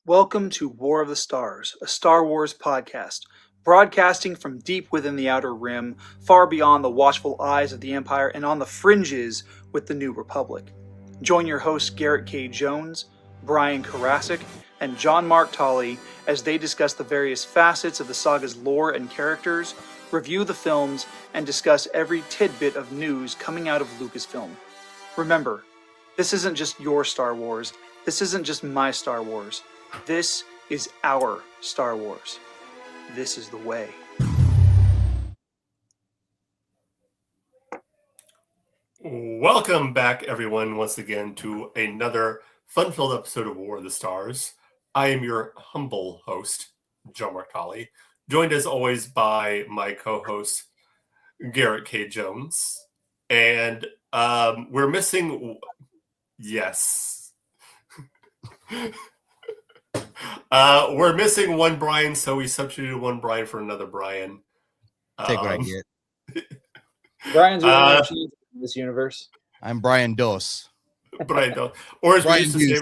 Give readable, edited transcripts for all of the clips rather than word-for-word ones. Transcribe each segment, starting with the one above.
Welcome to War of the Stars, a Star Wars podcast, broadcasting from deep within the Outer Rim, far beyond the watchful eyes of the Empire and on the fringes with the New Republic. Join your hosts Garrett K. Jones, Brian Karasik, and John Mark Tolley as they discuss the various facets of the saga's lore and characters, review the films, and discuss every tidbit of news coming out of LucasFilm. Remember, this isn't just your Star Wars, this isn't just my Star Wars. This is our Star Wars. This is the way. Welcome back, everyone, once again to another fun-filled episode of War of the Stars. I am your humble host, John Mark Tolley, joined as always by my co-host, Garrett K. Jones. And we're missing... Yes. We're missing one Brian, so we substituted one Brian for another Brian. Take what I get. Brian's the only machine in this universe. I'm Brian Dos. Brian Dos. Or as Brian we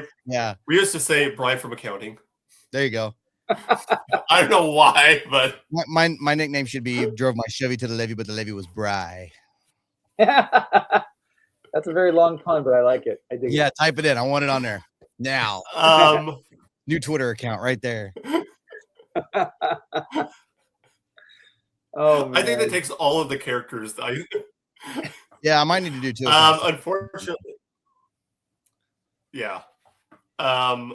used to say Brian from accounting. There you go. I don't know why, but my nickname should be drove my Chevy to the levee, but the levee was Bry. That's a very long pun, but I like it. I dig it. Type it in. I want it on there now. New Twitter account right there. Oh, man. I think that takes all of the characters. Yeah, I might need to do two. Unfortunately, yeah. Brian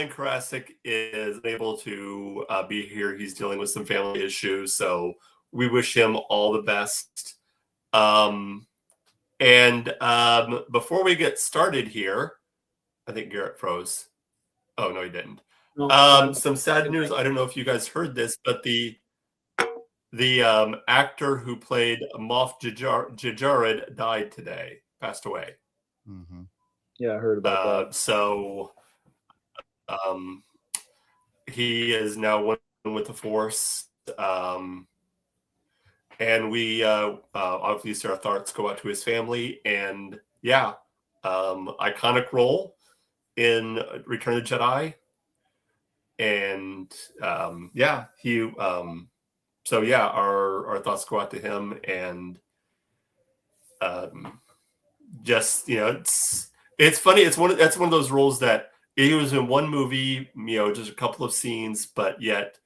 Karasik is able to be here. He's dealing with some family issues, so we wish him all the best. Before we get started here, I think Garrett froze. Oh, no, he didn't. Some sad news. I don't know if you guys heard this, but the actor who played Moff Gideon died today, passed away. Mm-hmm. Yeah, I heard about that. So he is now one with the Force. And we obviously our thoughts go out to his family. And yeah, iconic role in Return of the Jedi. And our thoughts go out to him. And it's funny. That's one of those roles that he was in one movie, just a couple of scenes, but yet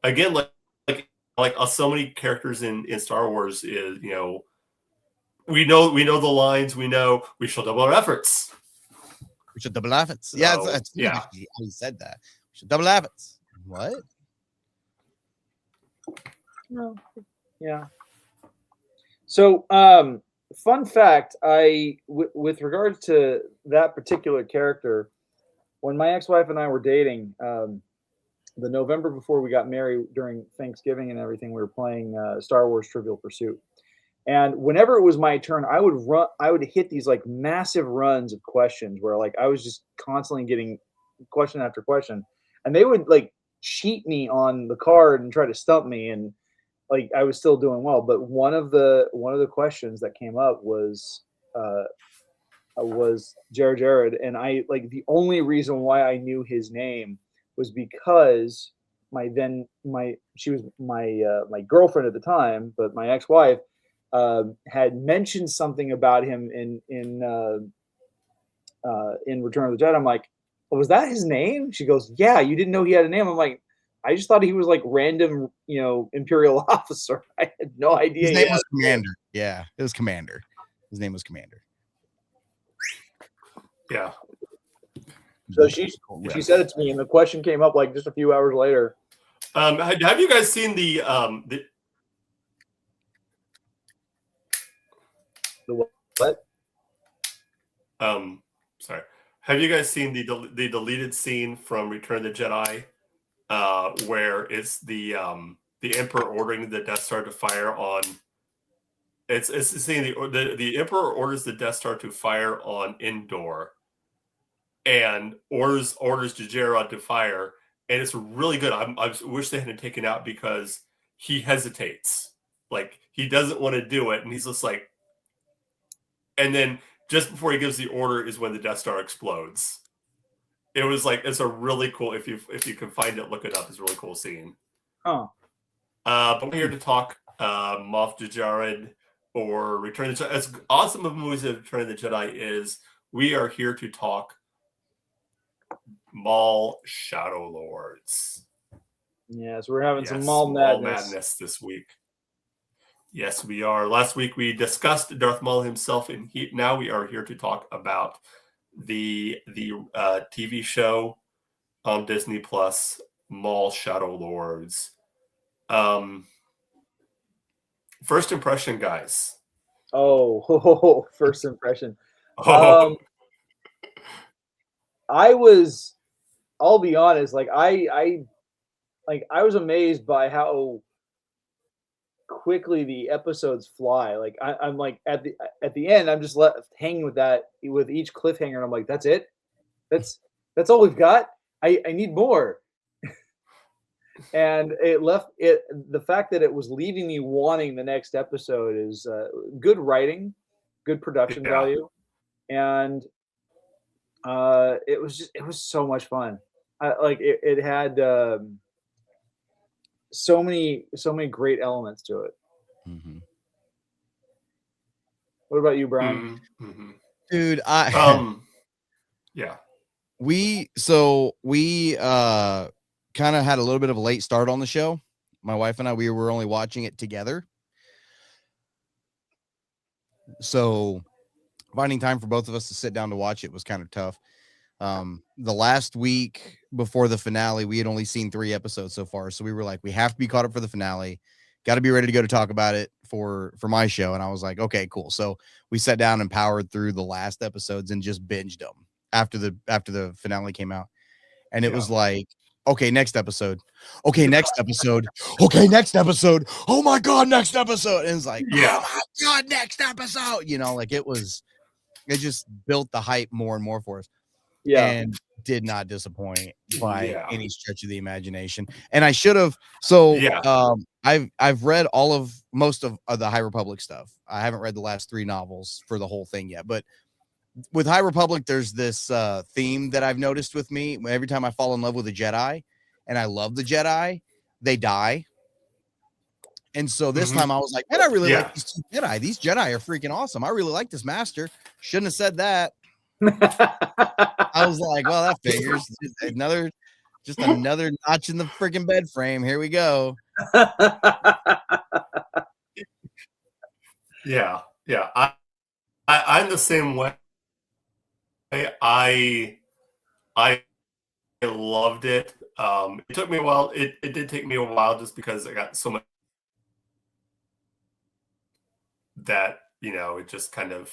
again, like so many characters in Star Wars is, we know the lines, we know we shall double our efforts. We should double efforts. So, yeah. He said that. We should double efforts. What? No. Yeah. So, fun fact, with regards to that particular character, when my ex-wife and I were dating, the November before we got married during Thanksgiving and everything, we were playing Star Wars Trivial Pursuit. And whenever it was my turn, I would hit these like massive runs of questions where like I was just constantly getting question after question, and they would like cheat me on the card and try to stump me, and like I was still doing well. But one of the questions that came up was Jared, and I like the only reason why I knew his name was because my girlfriend at the time, but my ex-wife had mentioned something about him in Return of the Jedi. I'm like, oh, was that his name? She goes, yeah, you didn't know he had a name. I'm like, I just thought he was like random, Imperial officer. I had no idea. His name was Commander. Yeah, it was Commander. His name was Commander. Yeah. So she said it to me, and the question came up like just a few hours later. Have you guys seen the what? Sorry. Have you guys seen the deleted scene from Return of the Jedi, where it's the Emperor ordering the Death Star to fire on? It's the scene the Emperor orders the Death Star to fire on Endor, and orders Jared to fire, and it's really good. I wish they hadn't taken out because he hesitates, like he doesn't want to do it, and he's just like, and then just before he gives the order is when the Death Star explodes. it was like it's a really cool. If you can find it, look it up. It's a really cool scene. Oh, But we're here to talk Moff Jared or Return of the Jedi. As awesome of movies as Return of the Jedi is, we are here to talk Maul Shadow Lords. yes, we're having some Maul madness this week. Yes, we are. Last week we discussed Darth Maul himself, and now we are here to talk about the TV show on Disney Plus, Maul Shadow Lords. First impression, guys. First impression. I'll be honest, like I was amazed by how quickly the episodes fly. Like I'm like at the end, I'm just left hanging with each cliffhanger, and I'm like, that's it? That's all we've got? I need more. And the fact that it was leaving me wanting the next episode is good writing, good production value, and it was so much fun. It had so many great elements to it. Mm-hmm. What about you, Brian? Mm-hmm. Dude, yeah. We kind of had a little bit of a late start on the show. My wife and I, we were only watching it together. So finding time for both of us to sit down to watch it was kind of tough. The last week before the finale, we had only seen 3 episodes so far. So we were like, we have to be caught up for the finale. Got to be ready to go to talk about it for my show. And I was like, okay, cool. So we sat down and powered through the last episodes and just binged them after the finale came out. And it was like, okay, next episode. Okay, next episode. Okay, next episode. Oh my God, next episode. And it's like, oh my God, next episode. You know, like it just built the hype more and more for us. Yeah. And did not disappoint by any stretch of the imagination. And I should have. So I've read most of the High Republic stuff. I haven't read the last 3 novels for the whole thing yet, but with High Republic, there's this theme that I've noticed with me. Every time I fall in love with a Jedi, and I love the Jedi, they die. And so this time I was like, man, I really like these 2 Jedi. These Jedi are freaking awesome. I really like this master. Shouldn't have said that. I was like, well, that figures. Just another notch in the freaking bed frame. Here we go. Yeah. I'm the same way. I loved it. It took me a while. It did take me a while just because I got so much that, it just kind of,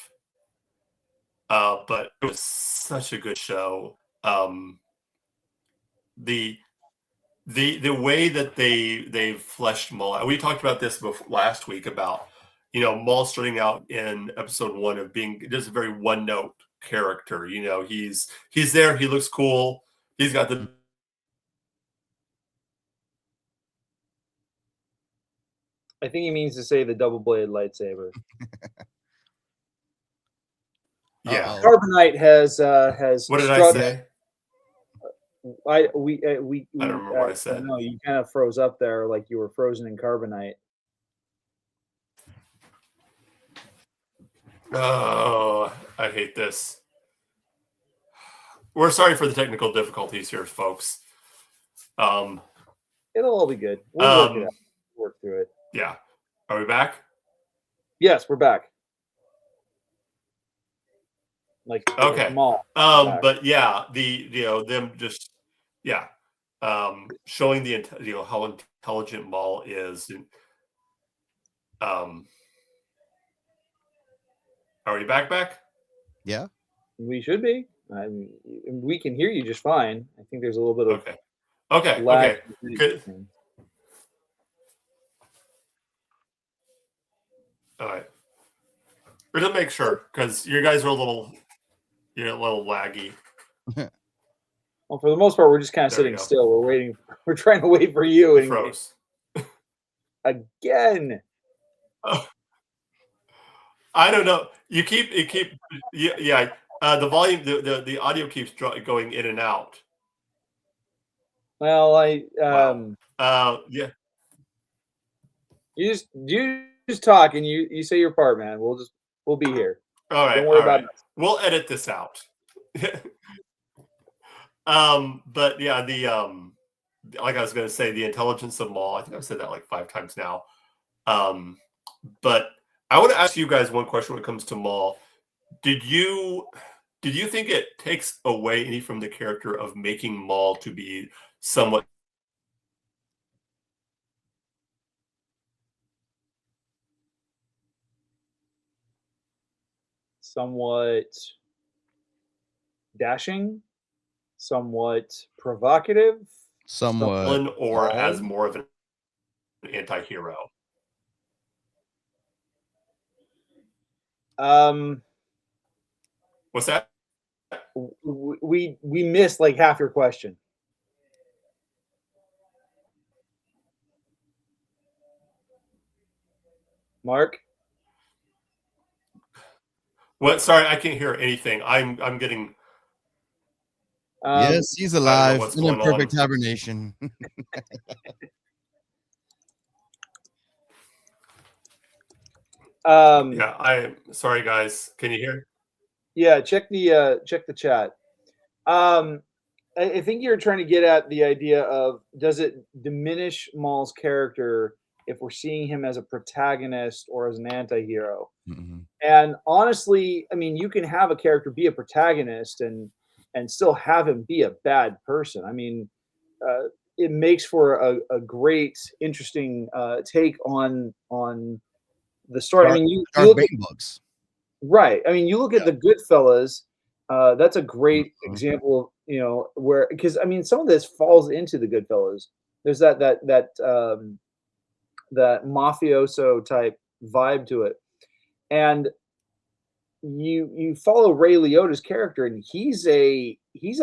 but it was such a good show. The way that they fleshed Maul. We talked about this last week about, Maul starting out in episode 1 of being just a very one-note character. He's there. He looks cool. He's got the I think he means to say the double-bladed lightsaber. Yeah. Carbonite has What did I say? I don't remember what I said. No, you kind of froze up there, like you were frozen in carbonite. Oh, I hate this. We're sorry for the technical difficulties here, folks. It'll all be good. We'll work it out. Work through it. Yeah. Are we back? Yes, we're back. Like okay. Maul. But yeah, them just showing how intelligent Maul is. Are we back? Yeah. We should be. We can hear you just fine. I think there's a little bit of okay. Good. All right. We're gonna make sure because you guys are a little laggy. Well, for the most part, we're just kind of sitting still. We're waiting. We're trying to wait for you. And froze again. I don't know. You keep. Yeah. The volume, the audio keeps going in and out. Well, Yeah. You just talk and you say your part, man. We'll be here. All right. Don't worry about it. We'll edit this out. But yeah, like I was going to say, the intelligence of Maul. I think I've said that like 5 times now. But I want to ask you guys one question when it comes to Maul. Did you think it takes away any from the character of making Maul to be somewhat dashing, somewhat provocative, somewhat, or as more of an anti-hero? What's that? We missed like half your question. Mark? What? Sorry, I can't hear anything. I'm getting. Yes, he's alive in a perfect hibernation. Yeah, I'm sorry, guys. Can you hear? Yeah, check the chat. I think you're trying to get at the idea of, does it diminish Maul's character if we're seeing him as a protagonist or as an anti-hero? Mm-hmm. And honestly, I mean, you can have a character be a protagonist and still have him be a bad person. I mean, it makes for a great, interesting take on the story. I mean, you Darth look at, books. Right. I mean, you look at the Goodfellas. That's a great example of, you know, where, because I mean, some of this falls into the Goodfellas. There's that mafioso type vibe to it, and you follow Ray Liotta's character, and he's a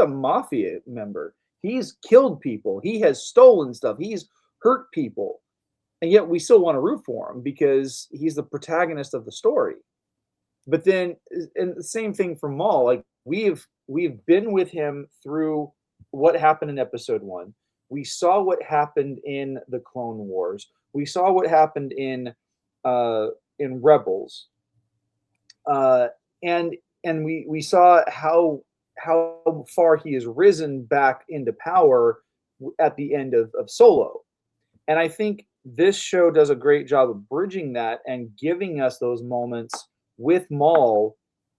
mafia member. He's killed people. He has stolen stuff. He's hurt people, and yet we still want to root for him because he's the protagonist of the story. But then, and the same thing for Maul. Like we've been with him through what happened in Episode 1. We saw what happened in the Clone Wars. We saw what happened in Rebels, and we saw how far he has risen back into power at the end of Solo. And I think this show does a great job of bridging that and giving us those moments with Maul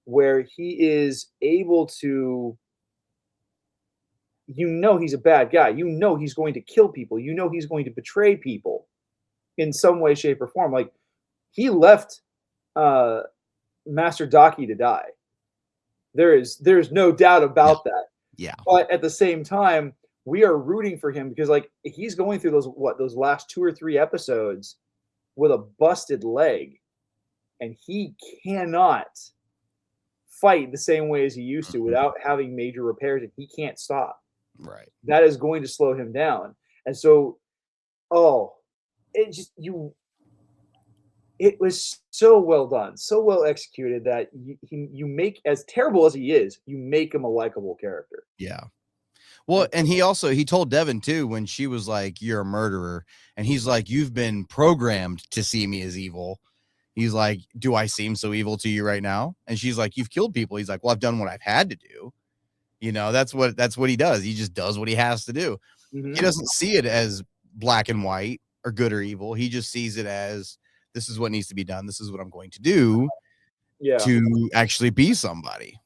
where he is able to, you know, he's a bad guy. You know, he's going to kill people. You know, he's going to betray people in some way, shape, or form. Like he left Master Daki to die. There's no doubt about that. Yeah. But at the same time, we are rooting for him because like he's going through those last 2 or 3 episodes with a busted leg, and he cannot fight the same way as he used to without having major repairs, and he can't stop. Right. That is going to slow him down. And so, it was so well done, so well executed that you make, as terrible as he is, you make him a likable character. Yeah. Well, and he told Devin too, when she was like, "You're a murderer," and he's like, "You've been programmed to see me as evil." He's like, "Do I seem so evil to you right now?" And she's like, "You've killed people." He's like, "Well, I've done what I've had to do." You know, that's what he does. He just does what he has to do. Mm-hmm. He doesn't see it as black and white or good or evil. He just sees it as, this is what needs to be done. This is what I'm going to do to actually be somebody.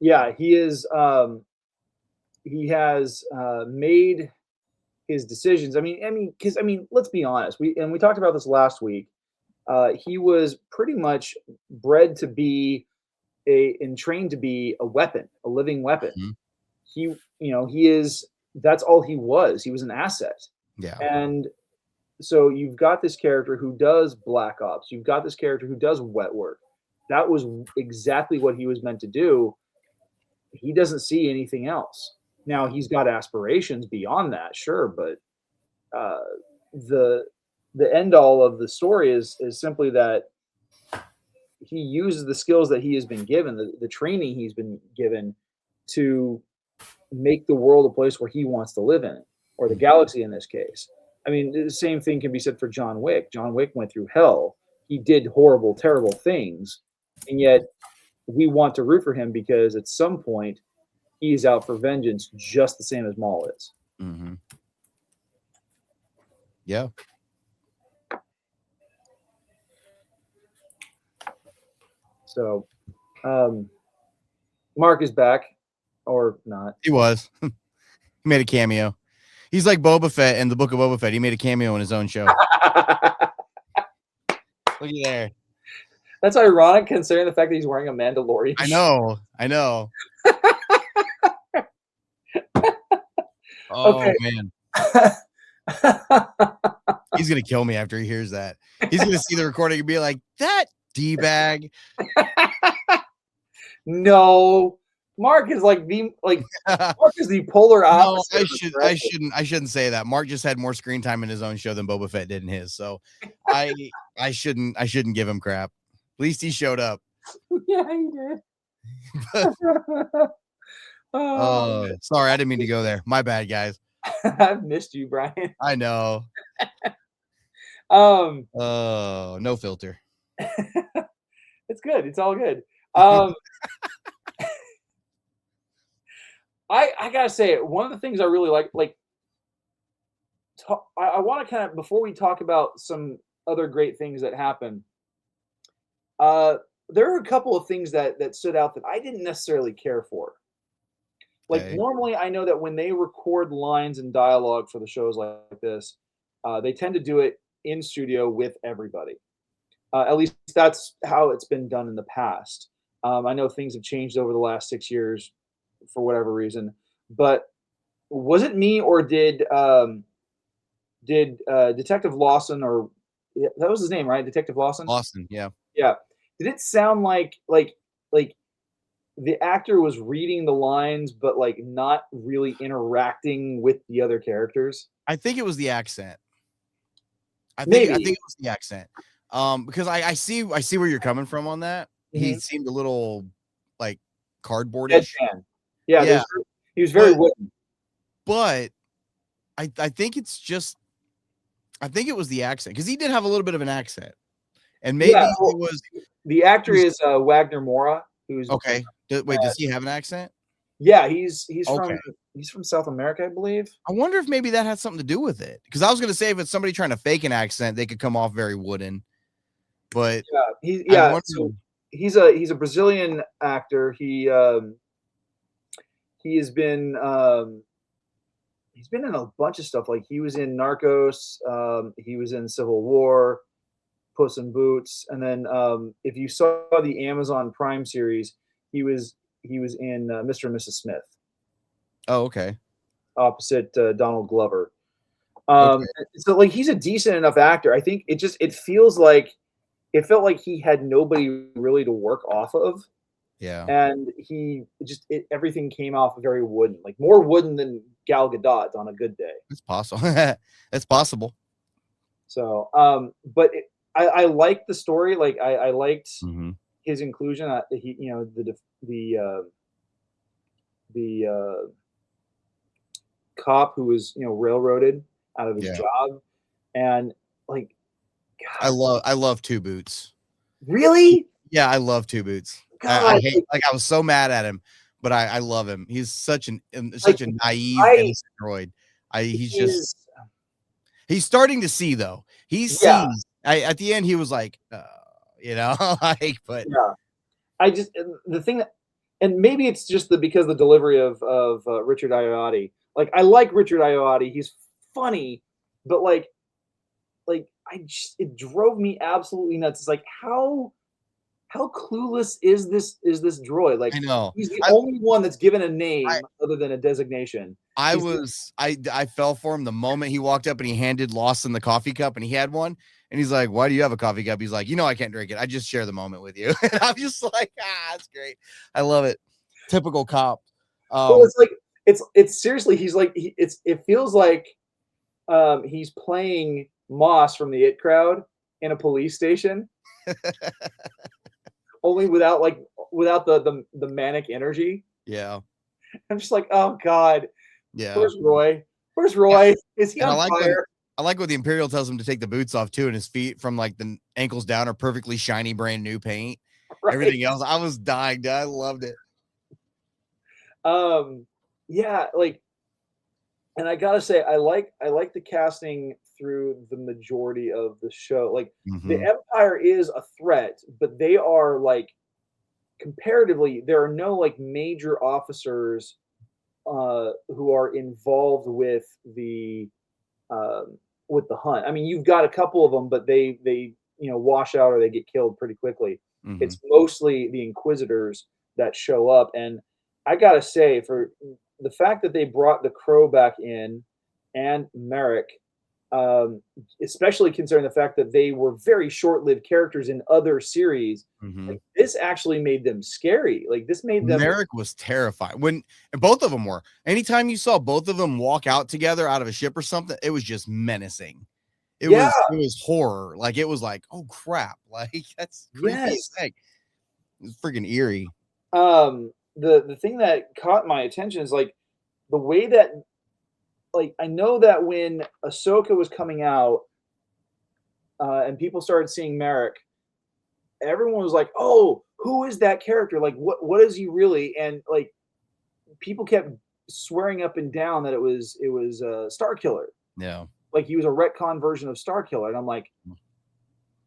Yeah, he is. He has made his decisions. I mean, because let's be honest. We talked about this last week. He was pretty much bred to be and trained to be a weapon, a living weapon. Mm-hmm. That's all he was. He was an asset. Yeah. And so you've got this character who does black ops. You've got this character who does wet work. That was exactly what he was meant to do. He doesn't see anything else. Now he's got aspirations beyond that, sure, but the end all of the story is simply that uses the skills that he has been given, the training he's been given, to make the world a place where he wants to live in it, or the galaxy in this case. I mean, the same thing can be said for John Wick. John Wick went through hell. He did horrible, terrible things, and yet we want to root for him because at some point he's out for vengeance, just the same as Maul is. Mm-hmm. Yeah. So, Mark is back, or not? He was. He made a cameo. He's like Boba Fett in the Book of Boba Fett. He made a cameo in his own show. Look at there. That's ironic considering the fact that he's wearing a Mandalorian. I know. Oh, okay. Man. He's going to kill me after he hears that. He's going to see the recording and be like, that D-bag. No. Mark is Mark is the polar opposite. No, I shouldn't say that. Mark just had more screen time in his own show than Boba Fett did in his. So I shouldn't give him crap. At least he showed up. Yeah, he did. Sorry, I didn't mean to go there. My bad, guys. I've missed you, Brian. I know. No filter. It's good. It's all good. I gotta say, one of the things I really like I want to kind of, before we talk about some other great things that happen, there are a couple of things that stood out that I didn't necessarily care for. Like, normally I know that when they record lines and dialogue for the shows like this, they tend to do it in studio with everybody. At least that's how it's been done in the past. I know things have changed over the last 6 years for whatever reason, but was it me, or did Detective Lawson, or that was his name, right? Detective Lawson? Lawson, yeah. Yeah. Did it sound like the actor was reading the lines, but like not really interacting with the other characters? I think it was the accent. I think it was the accent. Because I see where you're coming from on that. Mm-hmm. He seemed a little like cardboardish. Yeah. He was very wooden. But I think it's just, I think it was the accent, because he did have a little bit of an accent, and maybe it was the actor is Wagner Mora, who's okay. Wait, does he have an accent? Yeah, he's from South America, I believe. I wonder if maybe that had something to do with it, because I was going to say if it's somebody trying to fake an accent, they could come off very wooden. But so he's a Brazilian actor. He has been he's been in a bunch of stuff. Like, he was in Narcos, he was in Civil War, Puss in Boots, and then if you saw the Amazon Prime series, he was in Mr. and Mrs. Smith. Oh, okay. Opposite Donald Glover. So like, he's a decent enough actor. I think it felt like he had nobody really to work off of. Yeah. And everything came off very wooden, like more wooden than Gal Gadot on a good day. It's possible. It's possible. So, but I liked the story. Like, I liked his inclusion. The cop who was, railroaded out of his job, and like, God. I love Two Boots. Really? Yeah, I love Two Boots. I was so mad at him, but I love him. He's such a naive innocent droid. He's starting to see, though. He sees. At the end, he was like, but yeah. The thing that, and maybe it's just because the delivery of Richard Ayoade. Like, I like Richard Ayoade. He's funny, but it drove me absolutely nuts. It's like, how clueless is this droid? Like, I know he's the only one that's given a name other than a designation. I fell for him the moment he walked up and he handed Lawson the coffee cup, and he had one, and he's like, "Why do you have a coffee cup?" He's like, "I can't drink it. I just share the moment with you." And I'm just like, that's great. I love it. Typical cop. Well, it's like, it's seriously, he's like, it feels like he's playing Moss from the It Crowd in a police station. only without the manic energy. Yeah. I'm just like, oh God, Yeah. where's Roy? Where's Roy? Is he And on fire? I like what the Imperial tells him to take the boots off too, and his feet from like the ankles down are perfectly shiny, brand new paint. Right. Everything else, I was dying, dude. I loved it. Yeah, like, and I gotta say, I like the casting through the majority of the show. Like, the Empire is a threat, but they are like, comparatively, there are no like major officers who are involved with the hunt. I mean, you've got a couple of them, but they wash out or they get killed pretty quickly. It's mostly the Inquisitors that show up, and I gotta say, for the fact that they brought the Crow back in and Merrick, especially considering the fact that they were very short-lived characters in other series, like, this actually made them scary. Like, this made them. Merrick was terrifying and both of them were. Anytime you saw both of them walk out together out of a ship or something, it was just menacing. It was horror. Like, it was like, oh crap, like that's creepy as heck. It was freaking eerie. The thing that caught my attention is like the way that, like, I know that when Ahsoka was coming out, and people started seeing Merrick, everyone was like, "Oh, who is that character? Like, what is he really?" And like, people kept swearing up and down that it was Starkiller. Yeah, like he was a retcon version of Starkiller, and I'm like,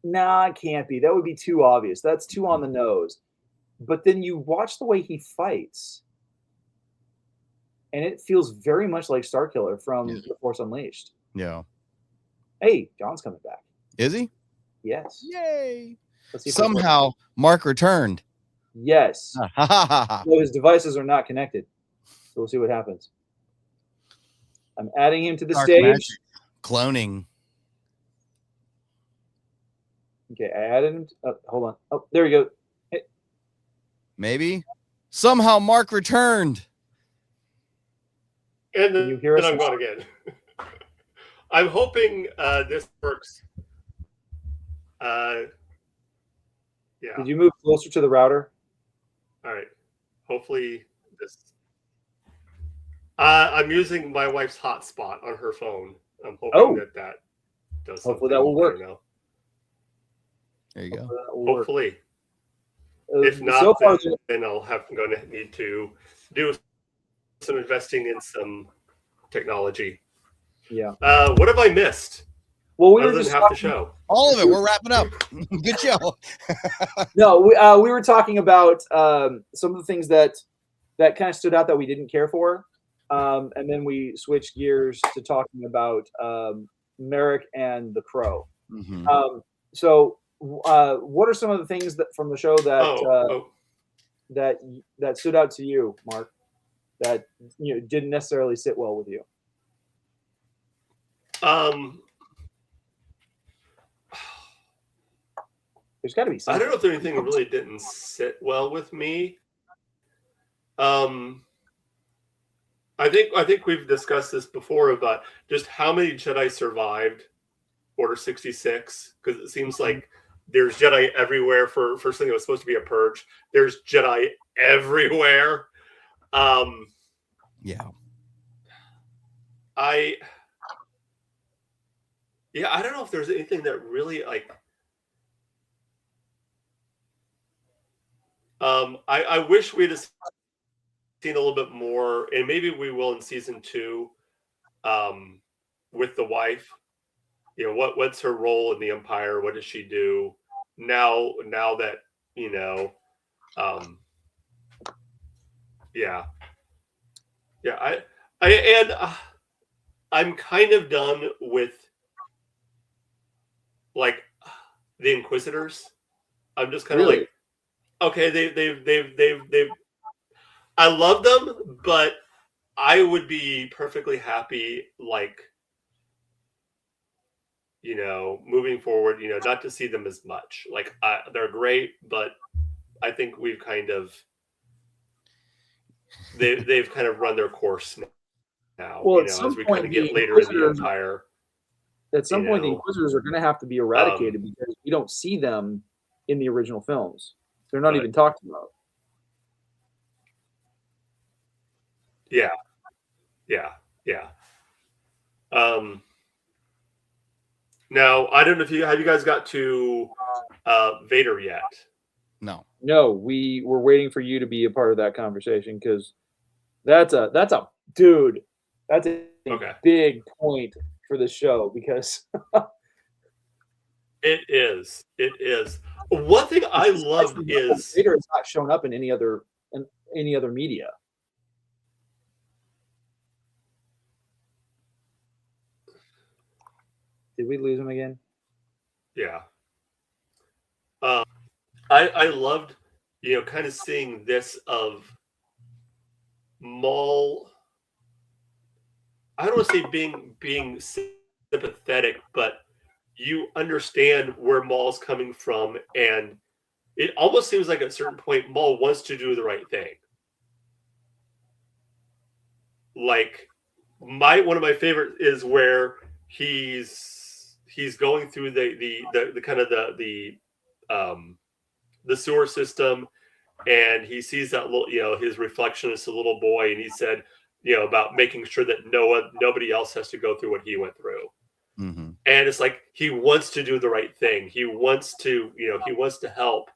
nah, it can't be. That would be too obvious. That's too on the nose. But then you watch the way he fights, and it feels very much like Starkiller from The Force Unleashed. Yeah. Hey, John's coming back. Is he? Yes. Yay. Somehow Mark returned. Yes. So his devices are not connected. So we'll see what happens. I'm adding him to the stage. Magic. Cloning. Okay, I added him. Hold on. Oh, there we go. Hey. Maybe. Somehow Mark returned. And then you hear us? I'm gone again. I'm hoping this works. Yeah. Did you move closer to the router? All right. Hopefully this. I'm using my wife's hotspot on her phone. I'm hoping that does. Hopefully that will work. There you go. Hopefully. If not, so then I'm going to need to do some investing in some technology. Yeah. What have I missed? Well, we were just half the show. All of it. We're wrapping up. Good show. No, we were talking about some of the things that kind of stood out that we didn't care for, and then we switched gears to talking about Merrick and the Crow. So, what are some of the things that from the show that that stood out to you, Mark? That didn't necessarily sit well with you. There's got to be something. I don't know if there's anything that really didn't sit well with me. I think we've discussed this before about just how many Jedi survived Order 66, because it seems like there's Jedi everywhere for something that was supposed to be a purge. There's Jedi everywhere. Yeah. I don't know if there's anything that really like. I wish we'd have seen a little bit more, and maybe we will in season 2, with the wife. What's her role in the Empire? What does she do now that I'm kind of done with like the Inquisitors. I'm just kind of like, okay, they've I love them, but I would be perfectly happy, like, moving forward, not to see them as much. Like, they're great, but I think we've kind of they've kind of run their course now. Well, as we kind of get later in the Empire. At some point, the Inquisitors are going to have to be eradicated because we don't see them in the original films. They're not even talked about. Yeah. Now I don't know if you guys got to Vader yet. No, we were waiting for you to be a part of that conversation because that's a dude. That's a big point for the show because it is. One thing I love is Vader has not shown up in any other media. Did we lose him again? Yeah. I loved, kind of seeing this of Maul. I don't want to say being sympathetic, but you understand where Maul's coming from, and it almost seems like at a certain point Maul wants to do the right thing. Like one of my favorite is where he's going through the kind of the sewer system, and he sees that little, his reflection is a little boy, and he said, about making sure that nobody else has to go through what he went through. Mm-hmm. And it's like he wants to do the right thing. He wants to, he wants to help,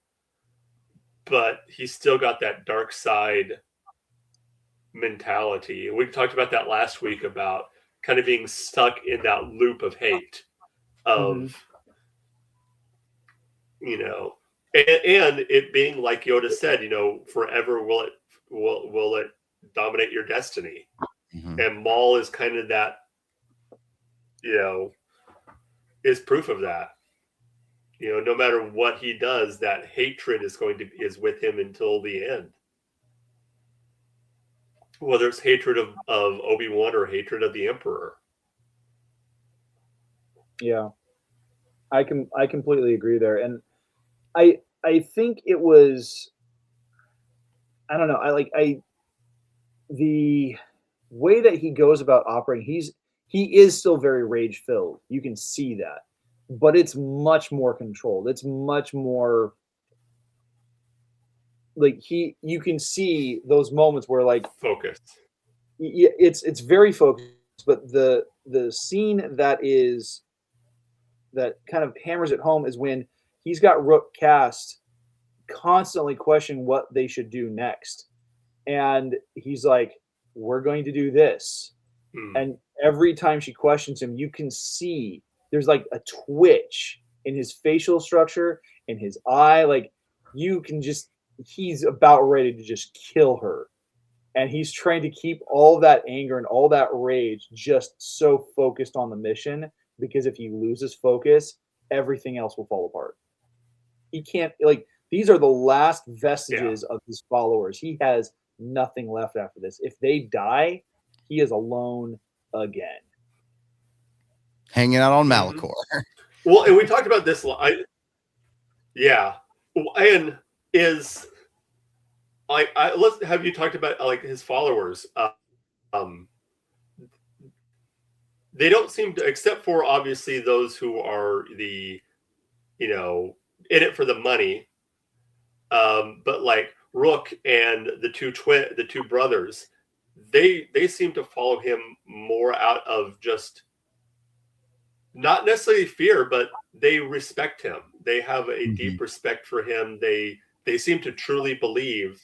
but he's still got that dark side mentality. And we talked about that last week about kind of being stuck in that loop of hate of, and it being like Yoda said, forever will it dominate your destiny. Mm-hmm. And Maul is kind of that, is proof of that. No matter what he does, that hatred is with him until the end. Whether it's hatred of Obi-Wan or hatred of the Emperor. Yeah, I completely agree there, and I think it was, I don't know, the way that he goes about operating. He is still very rage filled. You can see that, but it's much more controlled. It's much more like you can see those moments where focused. Yeah, it's very focused, but the scene that kind of hammers it home is when he's got Rook cast constantly questioning what they should do next, and he's like, "We're going to do this," and every time she questions him, you can see there's like a twitch in his facial structure, in his eye, like you can just, he's about ready to just kill her. And he's trying to keep all that anger and all that rage just so focused on the mission, because if he loses focus, everything else will fall apart. He can't, these are the last vestiges of his followers. He has nothing left after this. If they die, he is alone again. Hanging out on Malachor. Well, and we talked about this. And is... let's have you talked about his followers. They don't seem to, except for obviously those who are the, in it for the money. But like Rook and the two brothers, they seem to follow him more out of just not necessarily fear, but they respect him. They have a deep respect for him. They seem to truly believe.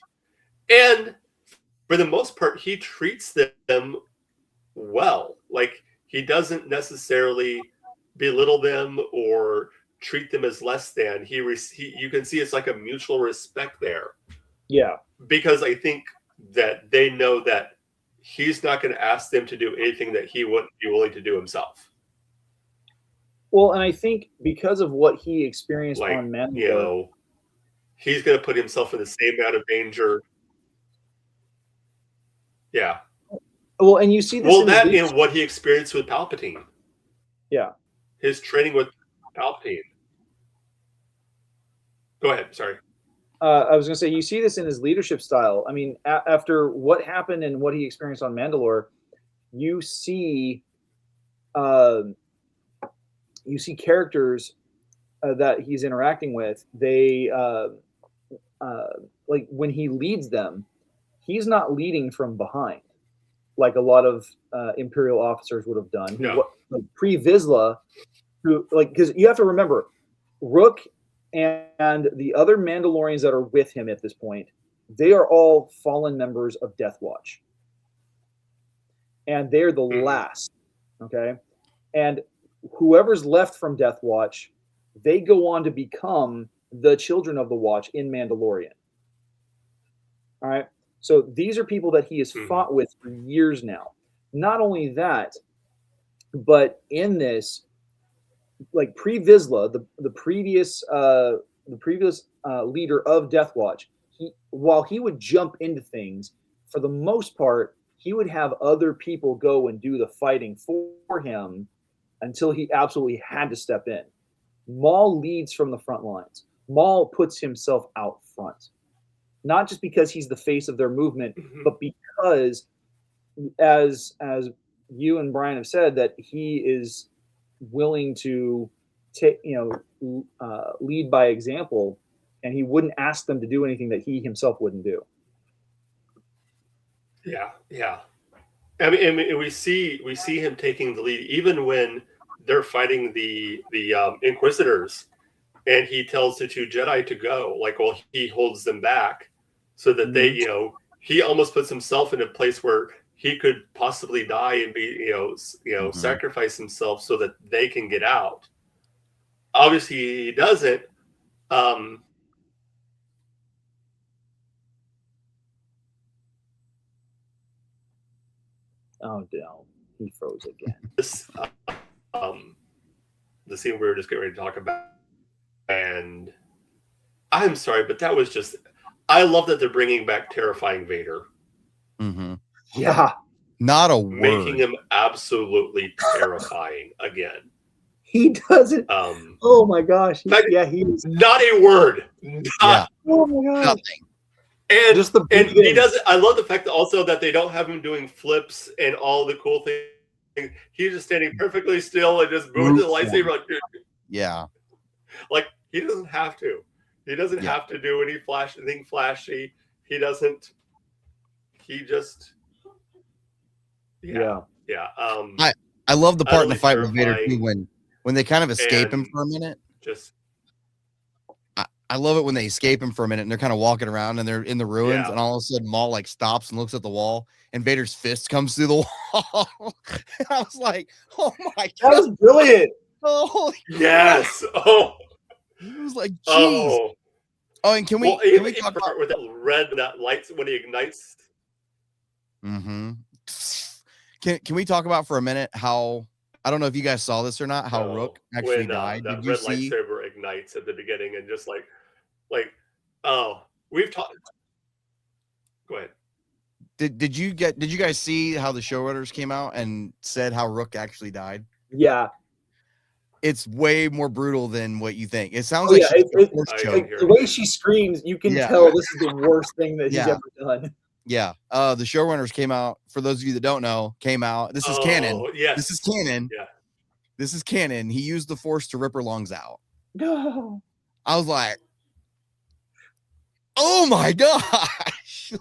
And for the most part, he treats them well. Like, he doesn't necessarily belittle them or treat them as less than. You can see it's like a mutual respect there. Yeah. Because I think that they know that he's not going to ask them to do anything that he wouldn't be willing to do himself. Well, and I think because of what he experienced on Mandalore, he's going to put himself in the same amount of danger. Yeah. Well, and you see this. Well, that and what he experienced with Palpatine. Yeah. His training with Palpatine. Go ahead. Sorry. I was going to say, you see this in his leadership style. I mean, after what happened and what he experienced on Mandalore, you see characters that he's interacting with. They like when he leads them, he's not leading from behind like a lot of Imperial officers would have done. No. Like pre-Vizsla, who like because you have to remember, Rook and the other Mandalorians that are with him at this point, they are all fallen members of Death Watch, and they're the last. Okay, and whoever's left from Death Watch, they go on to become the Children of the Watch in Mandalorian. All right. So these are people that he has fought with for years now. Not only that, but in this, like pre-Vizsla, the previous leader of Death Watch, while he would jump into things, for the most part, he would have other people go and do the fighting for him until he absolutely had to step in. Maul leads from the front lines. Maul puts himself out front. Not just because he's the face of their movement, but because, as you and Brian have said, that he is willing to take, lead by example, and he wouldn't ask them to do anything that he himself wouldn't do. Yeah. I mean, we see him taking the lead even when they're fighting the Inquisitors, and he tells the 2 Jedi to go. Like, well, he holds them back so that they, he almost puts himself in a place where he could possibly die and be, sacrifice himself so that they can get out. Obviously, he doesn't. Oh no, he froze again. This, the scene we were just getting ready to talk about, and I'm sorry, but that was just. I love that they're bringing back terrifying Vader. Yeah, not a word. Making him absolutely terrifying again. He doesn't. Oh my gosh! He's not a word. Oh my gosh! Nothing. And he doesn't. I love the fact that also that they don't have him doing flips and all the cool things. He's just standing perfectly still and just moving the lightsaber. Like, yeah, like he doesn't have to. He doesn't have to do anything flashy. He doesn't. He just. Yeah. I love the part in the fight with Vader too when they kind of escape him for a minute. I love it when they escape him for a minute and they're kind of walking around and they're in the ruins and all of a sudden Maul like stops and looks at the wall and Vader's fist comes through the wall. And I was like, oh my god, that was brilliant. Oh yes. Oh, it was like, jeez. Oh, and can we talk about with that red that lights when he ignites? Can we talk about for a minute how, I don't know if you guys saw this or not, how Rook actually died? That red lightsaber ignites at the beginning and just we've talked. Go ahead. Did you guys see how the showrunners came out and said how Rook actually died? Yeah. It's way more brutal than what you think. It sounds like the way she screams, you can tell this is the worst thing that he's ever done. Yeah. The showrunners came out. For those of you that don't know, came out. This is canon. Yes. This is canon. Yeah. This is canon. He used the Force to rip her lungs out. No. I was like, oh my gosh.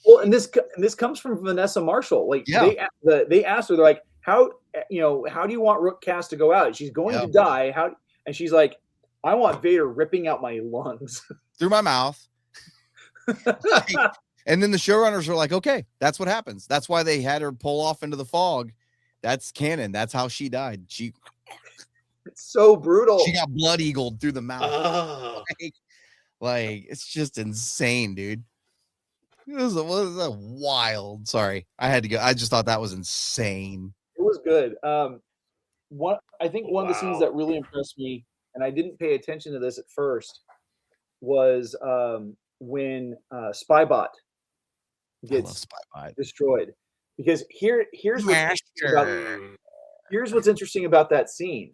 Well, and this comes from Vanessa Marshall. Like they asked her, they're like, how do you want Rook Cass to go out? She's going to die. And she's like, I want Vader ripping out my lungs through my mouth. And then the showrunners were like, okay, that's what happens. That's why they had her pull off into the fog. That's canon. That's how she died. It's so brutal. She got blood eagled through the mouth. Like it's just insane, dude. It was a wild. Sorry, I had to go. I just thought that was insane. It was good. One of the scenes that really impressed me, and I didn't pay attention to this at first, was when Spybot gets destroyed. Because here's what's interesting about that scene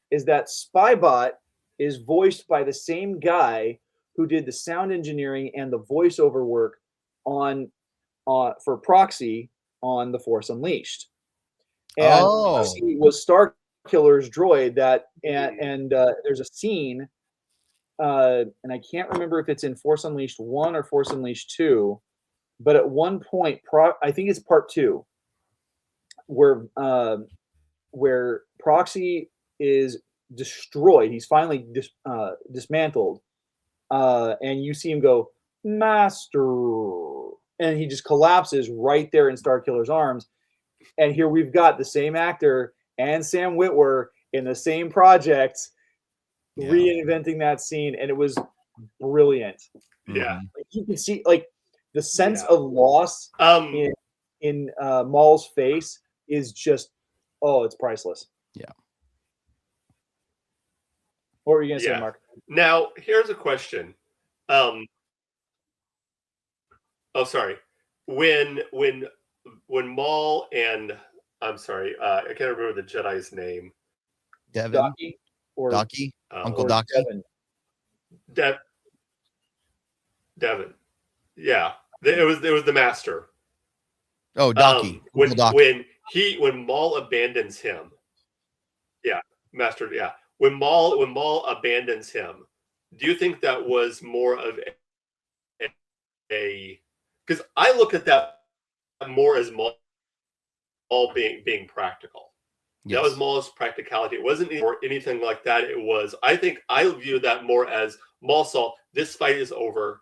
is that Spybot is voiced by the same guy who did the sound engineering and the voiceover work on for Proxy on The Force Unleashed. And Proxy was Starkiller's droid that and there's a scene and I can't remember if it's in Force Unleashed 1 or Force Unleashed 2, but at one point, I think it's part 2, where Proxy is destroyed. He's finally dismantled, and you see him go, Master, and he just collapses right there in Starkiller's arms. And here we've got the same actor and Sam Witwer in the same project, reinventing that scene, and it was brilliant. Yeah, like, you can see like the sense of loss in Maul's face is just, it's priceless. Yeah. What were you gonna say, Mark? Now here's a question. Sorry. When Maul and I'm sorry, I can't remember the Jedi's name. Devin. Docky or Docky? Uncle or Docky? Devin. Devin. Yeah. It was the Master. Oh, Docky. When Maul abandons him. Yeah, Master, yeah. When Maul abandons him, do you think that was more of a because I look at that more as Maul being practical. Yes. That was Maul's practicality. It wasn't anything like that. It was, I think I view that more as Maul saw this fight is over.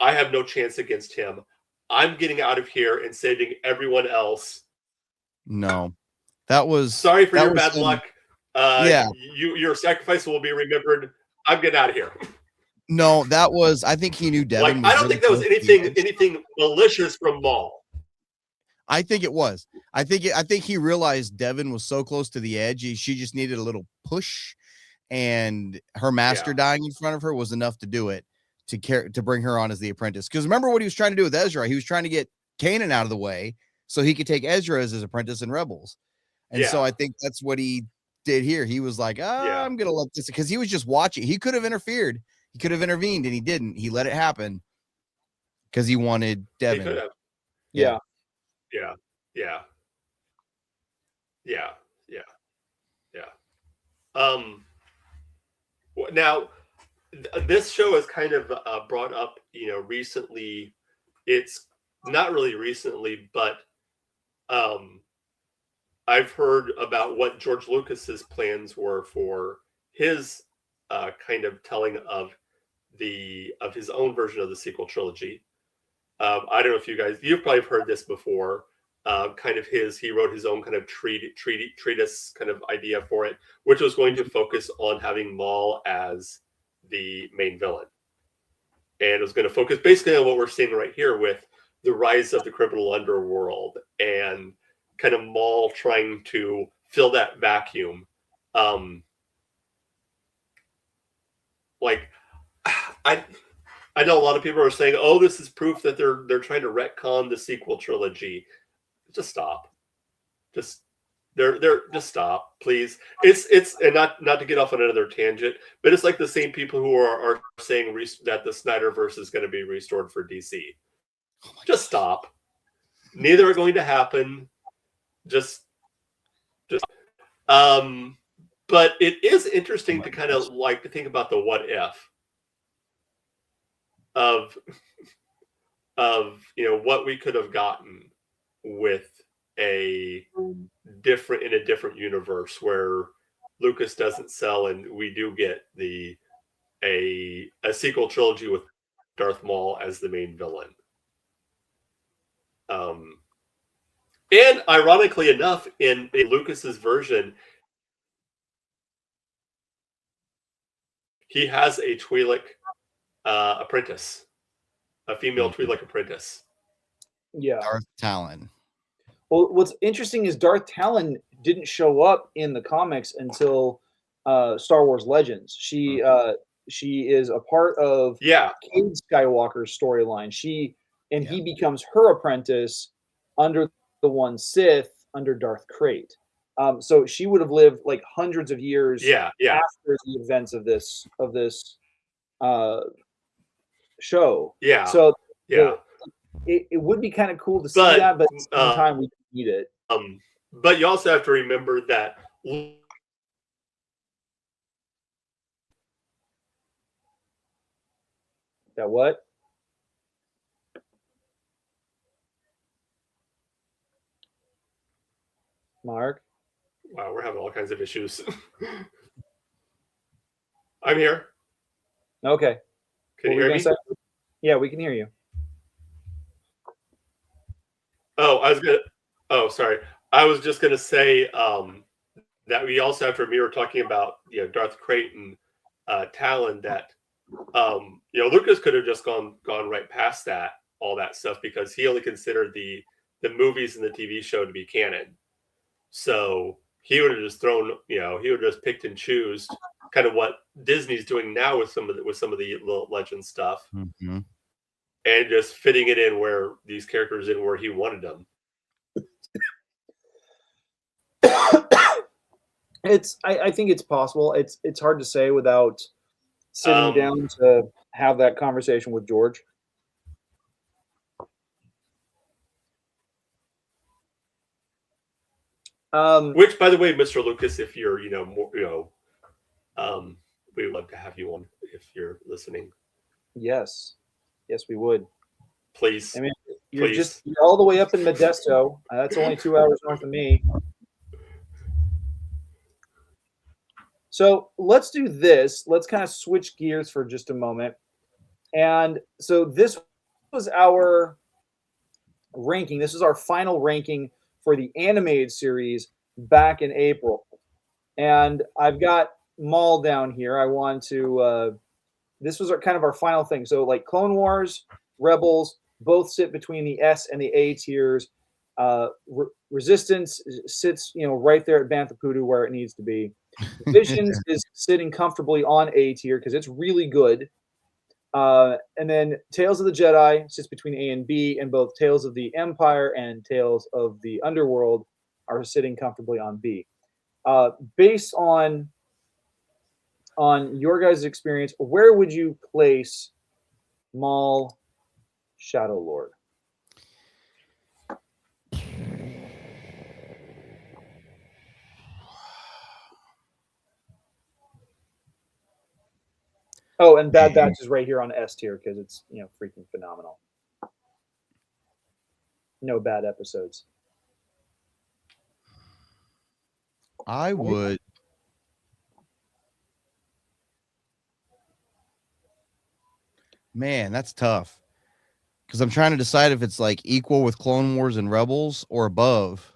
I have no chance against him. I'm getting out of here and saving everyone else. No, that was sorry for your bad luck. Your sacrifice will be remembered. I'm getting out of here. No, that was. I think he knew Devin. I don't think that was anything malicious from Maul. I think it was. I think he realized Devin was so close to the edge. She just needed a little push, and her master dying in front of her was enough to do it to bring her on as the apprentice. Because remember what he was trying to do with Ezra? He was trying to get Kanan out of the way so he could take Ezra as his apprentice in Rebels. And so I think that's what he did here. He was like, I'm gonna let this, because he was just watching. He could have interfered. He could have intervened, and he didn't. He let it happen because he wanted Devin. He could have. Yeah. Now, this show is kind of brought up, recently. It's not really recently, but I've heard about what George Lucas's plans were for his kind of telling of his own version of the sequel trilogy. I don't know if you've probably heard this before. He wrote his own kind of treatise kind of idea for it, which was going to focus on having Maul as the main villain. And it was going to focus basically on what we're seeing right here with the rise of the criminal underworld and kind of Maul trying to fill that vacuum. I know a lot of people are saying, "Oh, this is proof that they're trying to retcon the sequel trilogy." Just stop. Just stop, please. It's and not to get off on another tangent, but it's like the same people who are saying that the Snyderverse is going to be restored for DC. Just stop. Neither are going to happen. Just. But it is interesting to kind of like to think about the what if of what we could have gotten with a different universe where Lucas doesn't sell and we do get a sequel trilogy with Darth Maul as the main villain. And ironically enough, in Lucas's version, he has a Twi'lek apprentice, a female Twi'lek apprentice. Yeah, Darth Talon. Well, what's interesting is Darth Talon didn't show up in the comics until Star Wars Legends. She is a part of Cade Skywalker's storyline. He becomes her apprentice under the one Sith under Darth Krayt. So she would have lived like hundreds of years after the events of this show. Yeah. So it would be kind of cool to see that, but at the same time we need it. But you also have to remember that That what? Mark? Wow, we're having all kinds of issues. I'm here. Okay. Can you hear me? Say? Yeah, we can hear you. Sorry. I was just gonna say that we also, after we were talking about Darth Creighton, Talon, that Lucas could have just gone right past all that stuff, because he only considered the movies and the TV show to be canon. So he would have just thrown, he would have just picked and choose kind of what Disney's doing now with some of the legend stuff, and just fitting it in where these characters in where he wanted them. I think it's possible. It's hard to say without sitting down to have that conversation with George. Which, by the way, Mr. Lucas, if you're more, we would love to have you on if you're listening. Yes, we would. Please. I mean, you're all the way up in Modesto. That's only 2 hours north of me. So let's do this. Let's kind of switch gears for just a moment. And so this was our ranking. This is our final ranking for the animated series back in April. And I've got Maul down here. I want to, this was kind of our final thing. So like Clone Wars, Rebels, both sit between the S and the A tiers. Resistance sits, right there at Bantha Poodoo where it needs to be. Visions is sitting comfortably on A tier because it's really good. And then Tales of the Jedi sits between A and B, and both Tales of the Empire and Tales of the Underworld are sitting comfortably on B. Based on your guys' experience, where would you place Maul Shadow Lord? Oh, and Bad Batch is right here on S tier because it's freaking phenomenal. No bad episodes. I would. Man, that's tough. Because I'm trying to decide if it's like equal with Clone Wars and Rebels or above.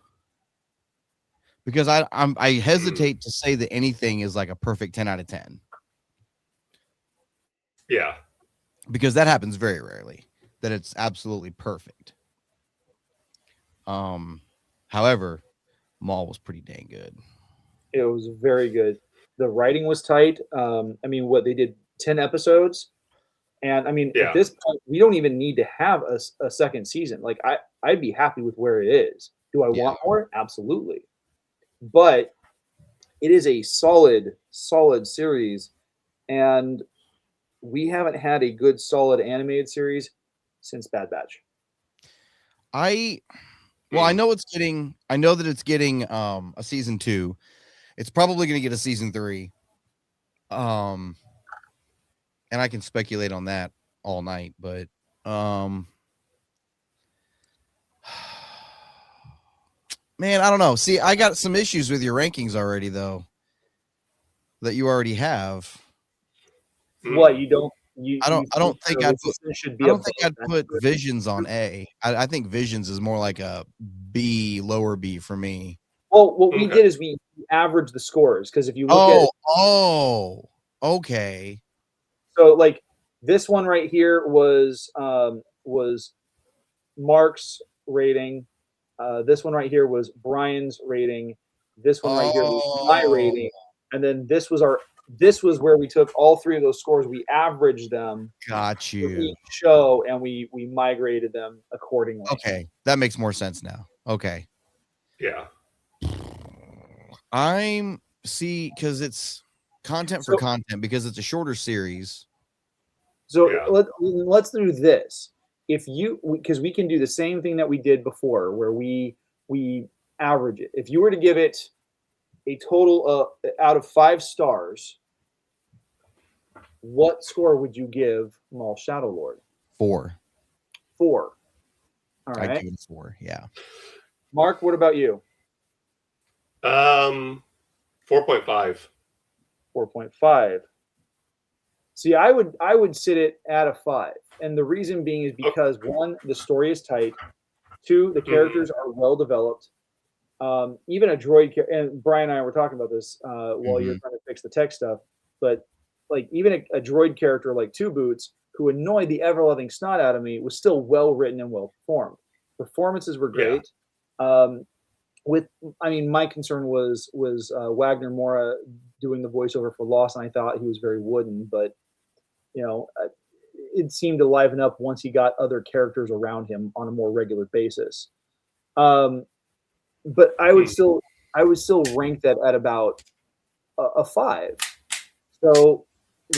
Because I hesitate to say that anything is like a perfect 10 out of 10. Yeah. Because that happens very rarely, that it's absolutely perfect. However, Maul was pretty dang good. It was very good. The writing was tight. What they did 10 episodes. And at this point, we don't even need to have a second season. Like I'd be happy with where it is. Do I want more? Absolutely. But it is a solid series. And we haven't had a good, solid animated series since Bad Batch. I know that it's getting a season 2. It's probably going to get a season 3. And I can speculate on that all night, but man, I don't know. See, I got some issues with your rankings already, though, that you already have. What you don't? I don't think I'd put Visions on A. I think Visions is more like a B, lower B for me. Well, what we did is we averaged the scores, because if you look okay. So like this one right here was Mark's rating. This one right here was Brian's rating. This one right here was my rating, and then this was where we took all three of those scores. We averaged them. Got you. For each show, and we migrated them accordingly. Okay, that makes more sense now. Okay. Yeah. Because it's content for content, because it's a shorter series. So let's do this. Because we can do the same thing that we did before, where we average it. If you were to give it a total out of 5 stars, what score would you give Maul Shadow Lord? 4. 4. All right. I'd give it a 4. Yeah. Mark, what about you? 4.5. 4.5. See, I would sit it at a 5, and the reason being is because 1, the story is tight. 2, the characters are well developed. Even a droid, and Brian and I were talking about this while you're trying to fix the tech stuff. But like even a droid character like Two Boots, who annoyed the ever-loving snot out of me, was still well written and well performed. Performances were great. Yeah. My concern was Wagner Moura doing the voiceover for Lost, and I thought he was very wooden, but it seemed to liven up once he got other characters around him on a more regular basis. But I would still rank that at about a 5. So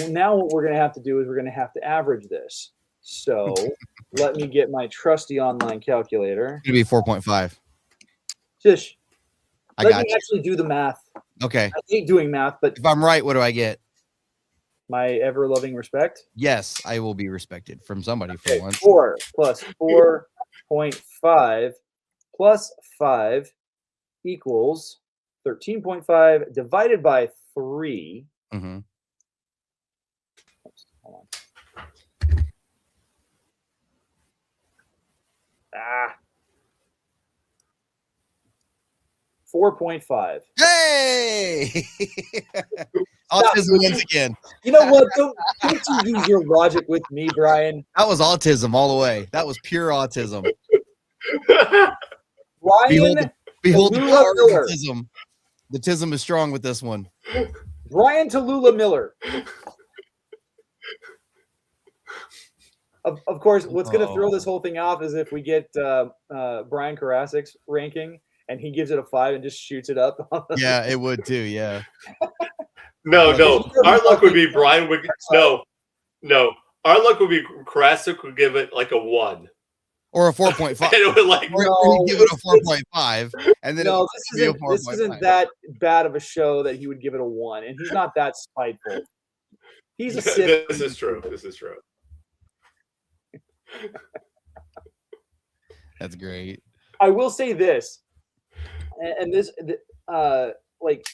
now what we're going to have to do is we're going to have to average this. So let me get my trusty online calculator. It'd be 4.5. Let me actually do the math. Okay. I hate doing math, but if I'm right, what do I get? My ever-loving respect? Yes, I will be respected from somebody for once. 4 plus 4.5 plus 5 equals 13.5 divided by 3. Mm-hmm. Oops, hold on. 4.5. Hey! Autism wins again. You know what? Don't you use your logic with me, Brian. That was autism all the way. That was pure autism. Brian, behold the power of autism. The tism is strong with this one. Brian Tallulah Miller. Of course, what's going to throw this whole thing off is if we get Brian Karasik's ranking and he gives it a 5 and just shoots it up. Yeah, it would too. Yeah. No. Our luck would be Brian would no. Our luck would be Karasik would give it like a 1. Or a 4.5. And it would like give it a 4.5. And then this isn't that bad of a show that he would give it a 1. And he's not that spiteful. He's a Sith. This is true. That's great. I will say this, and this, like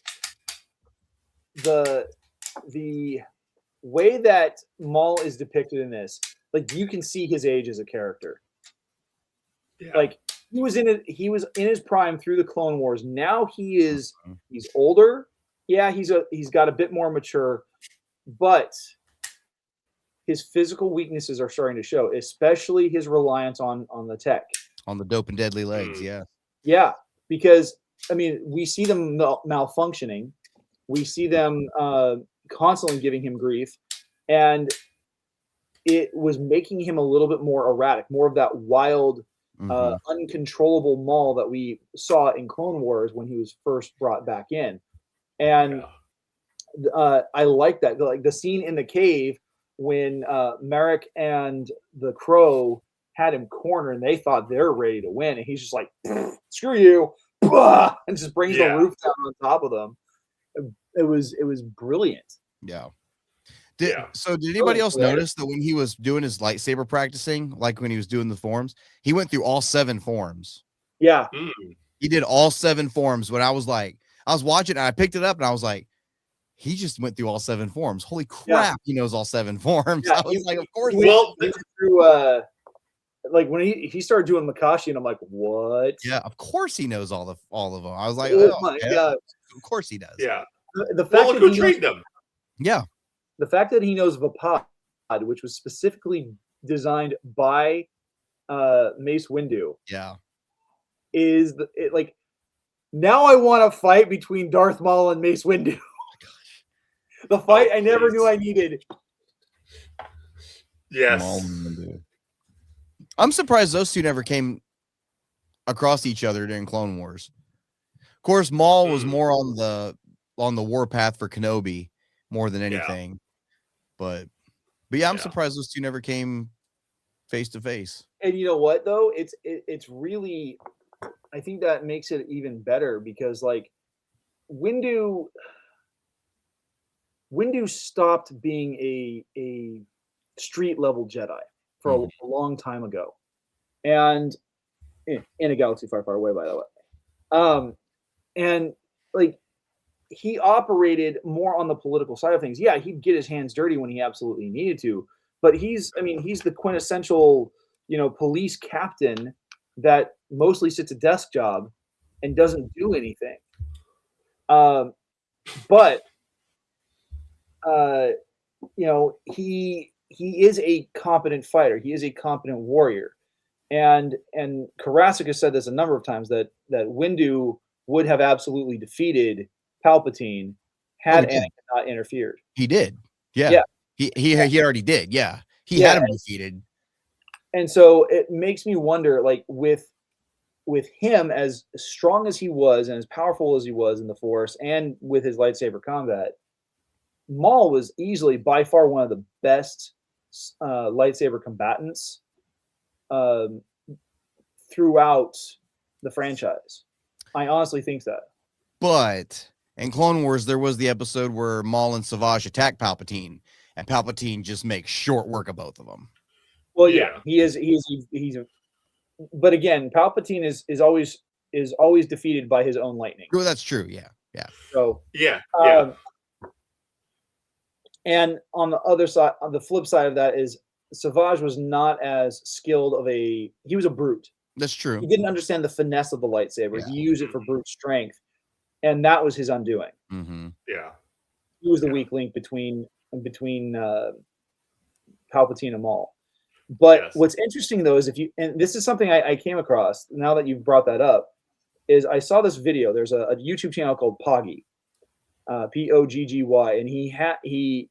the way that Maul is depicted in this, like you can see his age as a character. Yeah. Like he was in his prime through the Clone Wars. Now he's older. Yeah, he's got a bit more mature, but his physical weaknesses are starting to show, especially his reliance on the tech. On the dope and deadly legs, yeah. Yeah, because, I mean, we see them malfunctioning. We see them constantly giving him grief. And it was making him a little bit more erratic, more of that wild, uncontrollable Maul that we saw in Clone Wars when he was first brought back in. And I like that. Like the scene in the cave when Merrick and the Crow had him cornered and they thought they're ready to win, and he's just like, "Screw you!" and just brings the roof down on top of them. It was brilliant. Yeah. So did anybody else notice that when he was doing his lightsaber practicing, like when he was doing the forms, he went through all 7 forms? Yeah. He did all 7 forms. When I was watching and I picked it up and I was like, he just went through all 7 forms. Holy crap, he knows all 7 forms. Yeah, I was like, of course. Well, through, like when he started doing Makashi, and I'm like, what? Yeah, of course he knows all of them. I was like, oh my god, of course he does. Yeah. The fact that he treat them. Yeah. The fact that he knows Vapad, which was specifically designed by Mace Windu. Yeah. Is like now I want a fight between Darth Maul and Mace Windu. The fight I never knew I needed. Yes. I'm surprised those two never came across each other during Clone Wars. Of course, Maul was more on the warpath for Kenobi more than anything. Yeah. But yeah, I'm surprised those two never came face to face. And you know what though? It's really, I think that makes it even better because like Windu Windu stopped being a street level Jedi for a long time ago, and in a galaxy far, far away, by the way. And like he operated more on the political side of things. Yeah, he'd get his hands dirty when he absolutely needed to, but he's the quintessential, police captain that mostly sits a desk job and doesn't do anything. But he is a competent fighter. He is a competent warrior. And Karasik has said this a number of times that Windu would have absolutely defeated Palpatine had Anakin not interfered. He did. Yeah. He already did. Yeah. He had him defeated. And so it makes me wonder, like with him as strong as he was and as powerful as he was in the Force and with his lightsaber combat, Maul was easily by far one of the best lightsaber combatants throughout the franchise. I honestly think that. But in Clone Wars, there was the episode where Maul and Savage attack Palpatine, and Palpatine just makes short work of both of them. Well, yeah, he's but again, Palpatine is always defeated by his own lightning. Oh, that's true. Yeah. So yeah. And on the other side, on the flip side of that is Savage was not as skilled he was a brute. That's true. He didn't understand the finesse of the lightsaber. Yeah. He used it for brute strength, and that was his undoing. Mm-hmm. Yeah. He was the weak link between Palpatine and Maul. But what's interesting though is and this is something I came across now that you've brought that up, is I saw this video. There's a YouTube channel called Poggy, Pogggy, and he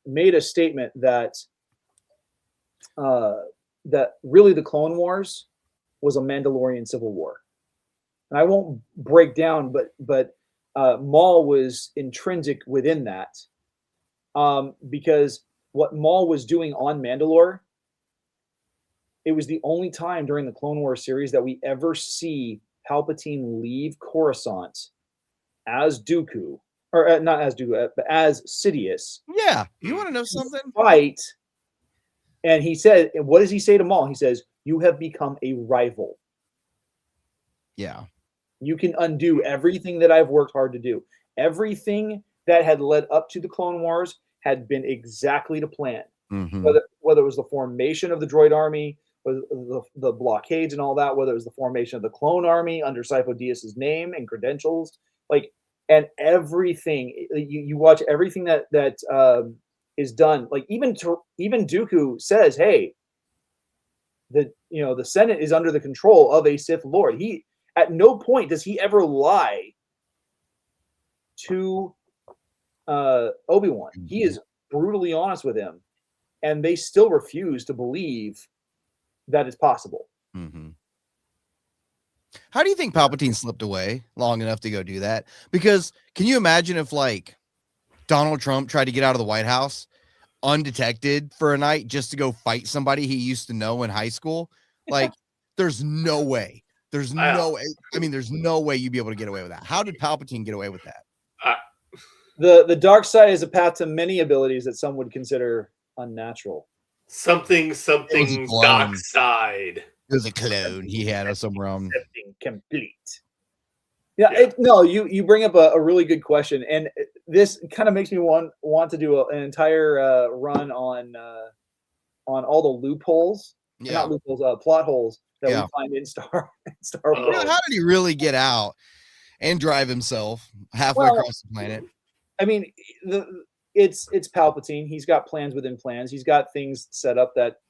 made a statement that really the Clone Wars was a Mandalorian civil war. And I won't break down, but Maul was intrinsic within that, because what Maul was doing on Mandalore, it was the only time during the Clone Wars series that we ever see Palpatine leave Coruscant as Dooku, or not as Dooku, but as Sidious. Yeah, you want to know something? Fight. And he said, what does he say to Maul? He says, "You have become a rival. Yeah. You can undo everything that I've worked hard to do." Everything that had led up to the Clone Wars had been exactly to plan. Mm-hmm. Whether it was the formation of the droid army, the blockades and all that, whether it was the formation of the clone army under Sifo Dyas's name and credentials, and everything. You watch everything that is done. Like even Dooku says, "Hey, the Senate is under the control of a Sith Lord." He at no point does he ever lie to Obi-Wan. He is brutally honest with him, and they still refuse to believe that it's possible. Mm-hmm. How do you think Palpatine slipped away long enough to go do that? Because can you imagine if Donald Trump tried to get out of the White House undetected for a night just to go fight somebody he used to know in high school? There's no way. There's no way. I mean, there's no way you'd be able to get away with that. How did Palpatine get away with that? The dark side is a path to many abilities that some would consider unnatural. Something dark side. It was a clone he had or some rum. Complete. Yeah. You bring up a really good question, and this kind of makes me want to do an entire run on all the loopholes, not loopholes, plot holes that we find in Star Wars. How did he really get out and drive himself halfway across the planet? I mean, it's Palpatine. He's got plans within plans. He's got things set up that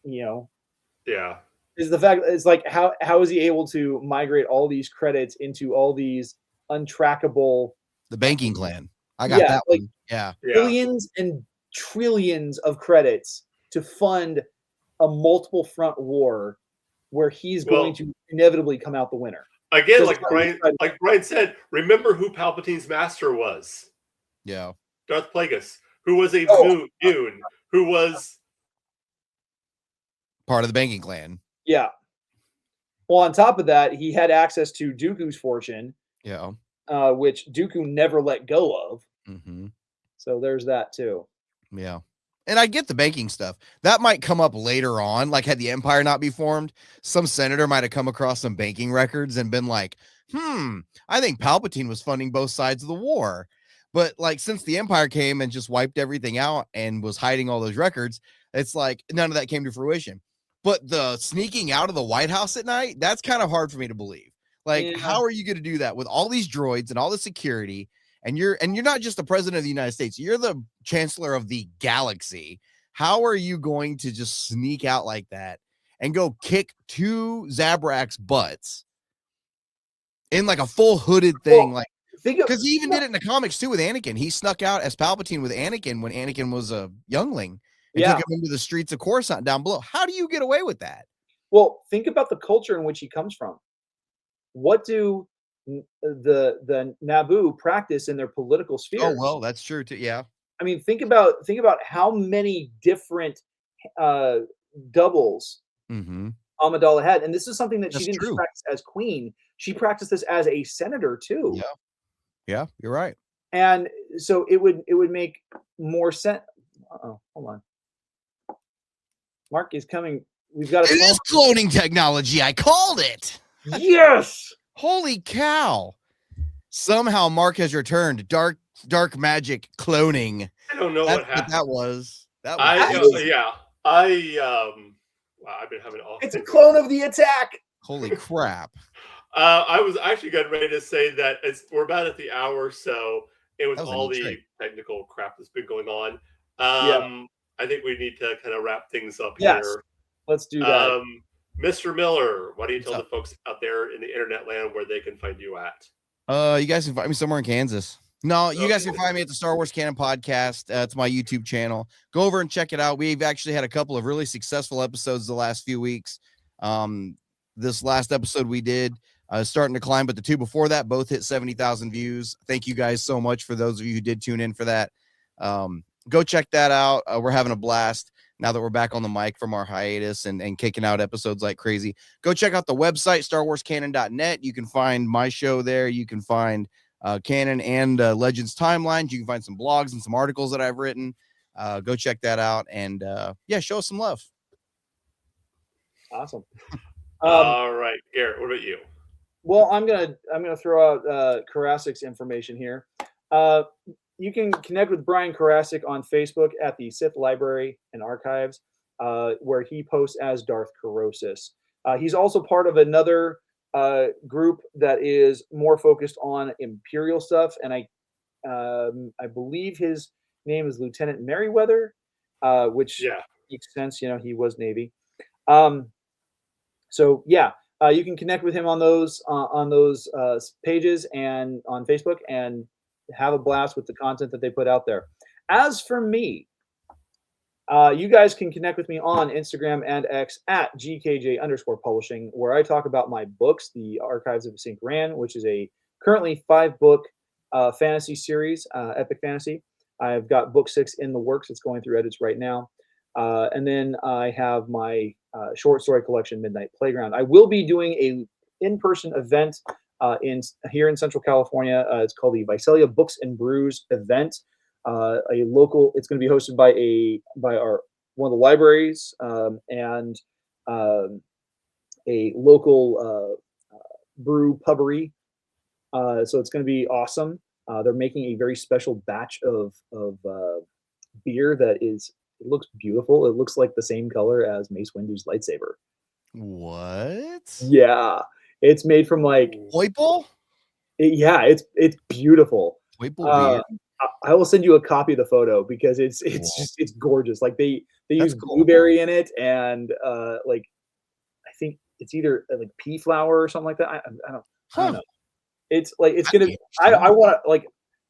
Yeah. Is the fact it's like how is he able to migrate all these credits into all these untrackable the banking clan? I got that one. Yeah. Billions and trillions of credits to fund a multiple front war where he's going to inevitably come out the winner. Again, like Brian said, remember who Palpatine's master was. Yeah. Darth Plagueis, who was a Dune, who was part of the banking clan. Yeah. Well, on top of that, he had access to Dooku's fortune. Yeah. Which Dooku never let go of. Mm-hmm. So there's that too. Yeah. And I get the banking stuff. That might come up later on. Like, had the Empire not be formed, some senator might have come across some banking records and been like, I think Palpatine was funding both sides of the war. But like, since the Empire came and just wiped everything out and was hiding all those records, it's like none of that came to fruition. But the sneaking out of the White House at night, that's kind of hard for me to believe. Like, how are you going to do that with all these droids and all the security? And you're not just the president of the United States, you're the chancellor of the galaxy. How are you going to just sneak out like that and go kick two Zabrak's butts in like a full hooded thing? Well, like, because he even did it in the comics too with Anakin. He snuck out as Palpatine with Anakin when Anakin was a youngling and took him into the streets of Coruscant down below. How do you get away with that? Well, think about the culture in which he comes from. What do the Naboo practice in their political sphere? Oh, well, that's true too. Yeah. I mean, think about how many different doubles Amidala had, and this is something that she didn't practice as queen. She practiced this as a senator too. Yeah, you're right. And so it would make more sense. Hold on. Mark is coming. We've got it is cloning technology. I called it. Yes. Holy cow. Somehow Mark has returned. Dark magic cloning. I don't know what happened. That was. Wow, I've been having all. It's a clone of the attack. Holy crap. I was actually getting ready to say that we're about at the hour, so it was all the technical crap that's been going on. I think we need to kind of wrap things up here. Let's do that. Mr. Miller, why don't you tell the folks out there in the internet land where they can find you at? You guys can find me somewhere in Kansas. No, you guys can find me at the Star Wars Canon Podcast. It's my YouTube channel. Go over and check it out. We've actually had a couple of really successful episodes the last few weeks. This last episode we did starting to climb, but the two before that both hit 70,000 views. Thank you guys so much for those of you who did tune in for that. Go check that out. We're having a blast now that we're back on the mic from our hiatus and kicking out episodes like crazy. Go check out the website, StarWarsCanon.net. You can find my show there. You can find Canon and Legends timelines. You can find some blogs and some articles that I've written. Go check that out and show us some love. Awesome. All right, Garrett, what about you? Well, I'm gonna throw out Karassik's information here. You can connect with Brian Karasik on Facebook at the Sith Library and Archives, where he posts as Darth Korosis. He's also part of another group that is more focused on Imperial stuff, and I believe his name is Lieutenant Merriweather, which makes sense. You know, he was Navy. You can connect with him on those pages and on Facebook and have a blast with the content that they put out there. As for me, you guys can connect with me on Instagram and X at GKJ_publishing, where I talk about my books, The Archives of Sync Ran, which is a currently 5-book fantasy series, epic fantasy. I've got book 6 in the works. It's going through edits right now. And then I have my short story collection, Midnight Playground. I will be doing a in-person event here in Central California. It's called the Visalia Books and Brews event. It's going to be hosted by one of the libraries and a local brew pubbery. So it's going to be awesome. They're making a very special batch of beer that it looks beautiful. It looks like the same color as Mace Windu's lightsaber. What? Yeah, it's made from like Whiteball. It's beautiful. Whiteball beer. I will send you a copy of the photo because it's gorgeous. Like they use blueberry in it and like I think it's either like pea flour or something like that. I don't know. It's like it's gonna. I want to like.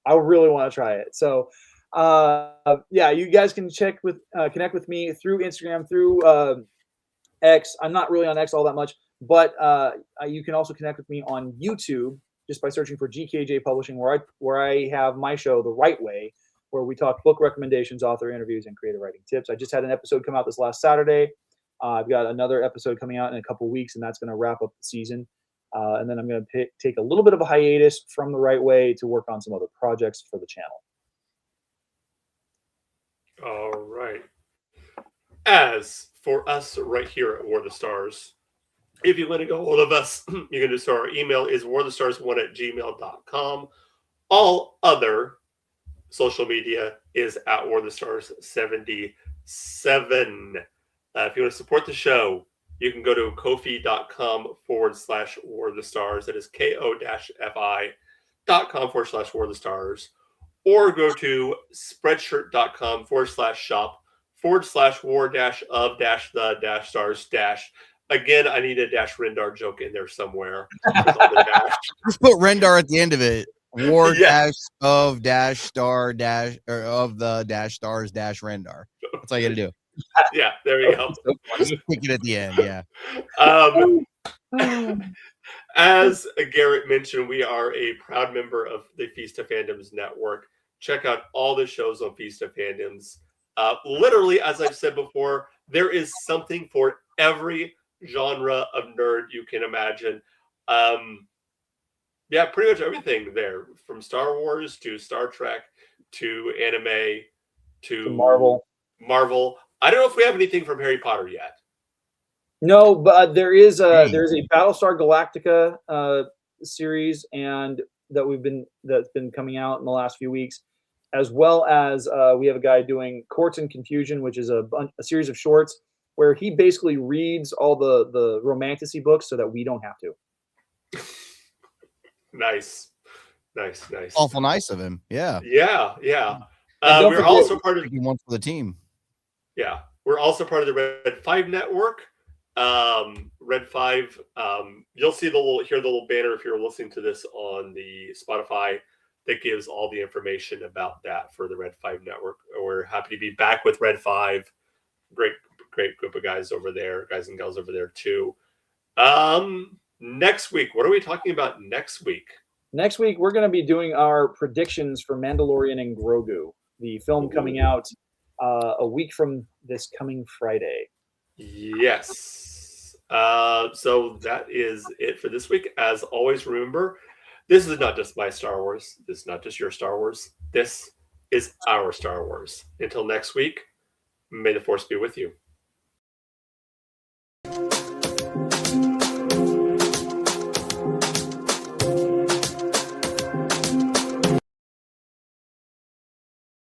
I really want to try it. So. You guys can connect with me through Instagram, through X. I'm not really on X all that much, but you can also connect with me on YouTube just by searching for GKJ Publishing, where I have my show, The Right Way, where we talk book recommendations, author interviews, and creative writing tips. I just had an episode come out this last Saturday. I've got another episode coming out in a couple weeks, and that's going to wrap up the season. And then I'm going to take a little bit of a hiatus from The Right Way to work on some other projects for the channel. All right. As for us right here at War of the Stars, if you want to get hold of us, you can do so. Our email is warthestars1@gmail.com. All other social media is at War of the Stars 77. If you want to support the show, you can go to kofi.com/War of the Stars. That is ko-fi.com/War of the Stars. Or go to spreadshirt.com/shop/war-of-the-stars. Again, I need a -Rendar joke in there somewhere. Just put Rendar at the end of it. War -of-star- or of the -stars -Rendar. That's all you gotta do. Yeah, there you go. Just pick it at the end. Yeah. As Garrett mentioned, we are a proud member of the Feast of Fandoms Network. Check out all the shows on Feast of Fandoms. Literally, as I've said before, there is something for every genre of nerd you can imagine. Yeah, pretty much everything there, from Star Wars to Star Trek to anime to Marvel. I don't know if we have anything from Harry Potter yet. No, but there's a Battlestar Galactica series and that's been coming out in the last few weeks, as well as we have a guy doing Courts and Confusion, which is a series of shorts where he basically reads all the romantasy books so that we don't have to. Nice. Awful nice of him. Yeah. Yeah. We're also part of one for the team. Yeah, we're also part of the Red 5 network. Red 5. You'll see hear the little banner if you're listening to this on the Spotify that gives all the information about that for the Red 5 network. We're happy to be back with Red 5. Great group of guys over there, guys and gals over there too. Next week, what are we talking about next week? Next week, we're going to be doing our predictions for Mandalorian and Grogu, the film coming out a week from this coming Friday. Yes. So that is it for this week. As always, remember, this is not just my Star Wars. This is not just your Star Wars. This is our Star Wars. Until next week, may the Force be with you.